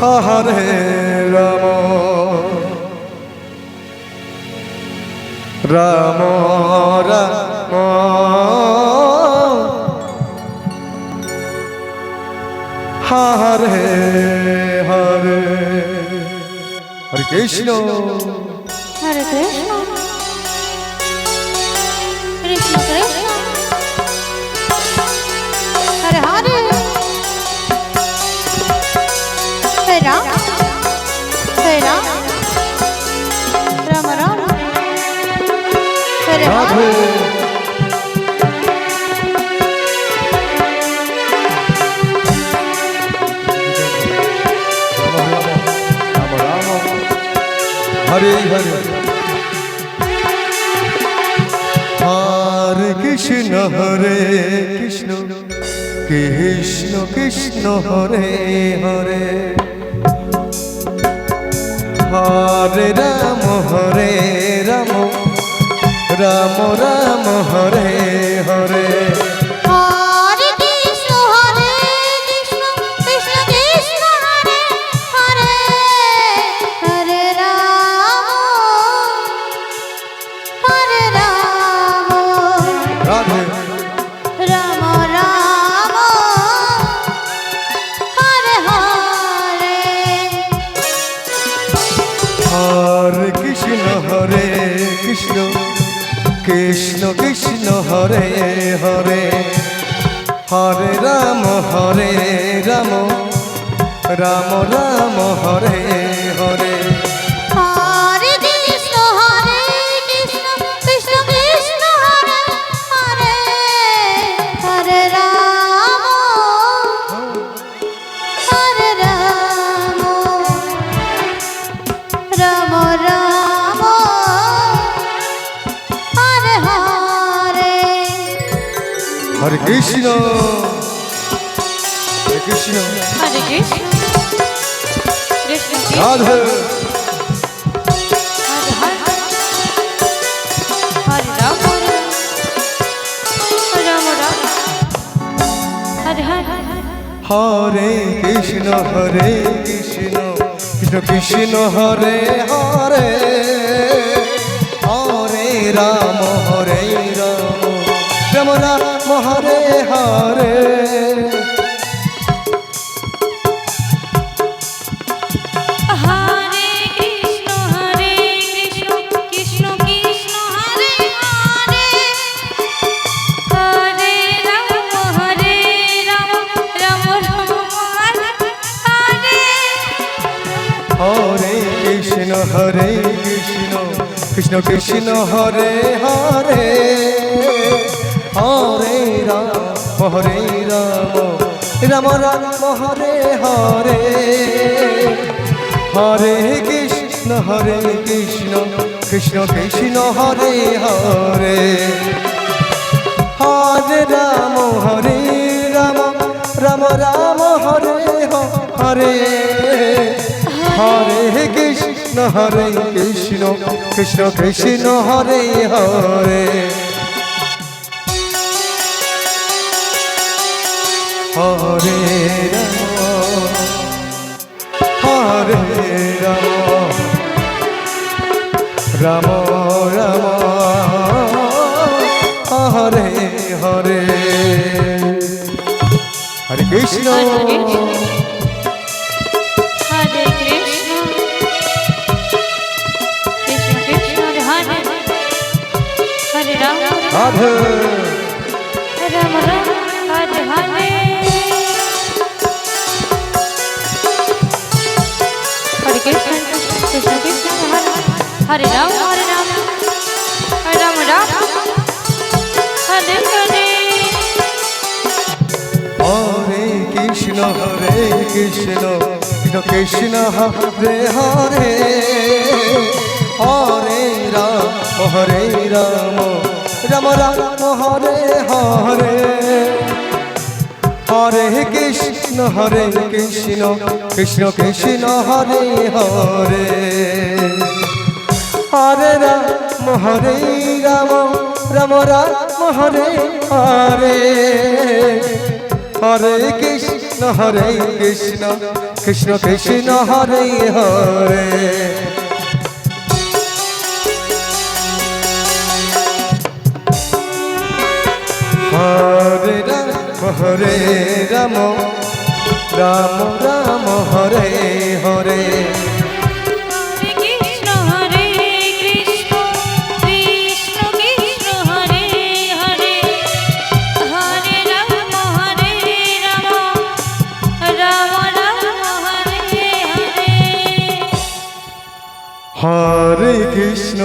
Hare Ram Ram Ram Hare Hare Hare Krishna Hare Krishna Krishna Krishna Hare Hare Hare Ram Hare Ram Ram Ram Hare Radhe Hare Hare Hare Hare Krishna Hare Krishna Krishna Krishna Hare Hare Hare Ram Ram Ram Ram Hare Hare Hare Krishna Krishna Krishna Hare Hare Hare Ram Radhe Ram Ram Hare Hare Hare Krishna Krishna Krishna Krishna Hare Hare Hare Ram Ram Ram Ram Hare Hare Hare Krishna Krishna Krishna Krishna Hare Hare Hare Ram Ram Ram Hare Hare Hare Krishna Krishna Hare Krishna Krishna Radhe Hare Hare Hare Ram Ram Ram Hare Hare Hare Krishna Krishna Krishna Krishna Hare Hare Hare Ram Ram Ram Hare Hare Hare Krishna Krishna Krishna Hare Hare Hare Ram Ram Ram Hare Hare Krishna Krishna Krishna Hare Hare Hare Ram Ram Ram Hare Hare Hare Krishna Krishna Krishna Hare Hare Hare Ram Ram Ram Hare Hare Hare Krishna Krishna Krishna Hare Hare Hare Ram Ram Ram Hare Hare Hare Krishna Hare Krishna Krishna Krishna Hare Hare Ram Radhe Ram Ram Hare Hare Hare Krishna Krishna Krishna Hare Ram Ram Ram Hare Hare Hare Krishna Krishna Krishna Hare Hare Hare Ram Ram Ram Hare Hare Hare Krishna Krishna Krishna Hare Hare Hare Ram Ram Ram Hare Hare Hare Krishna Krishna Krishna Hare Hare Hare Ram Ram Ram Hare Hare Hare Krishna Krishna Krishna Hare Hare Hare Ram Ram Ram Hare Hare Hare Krishna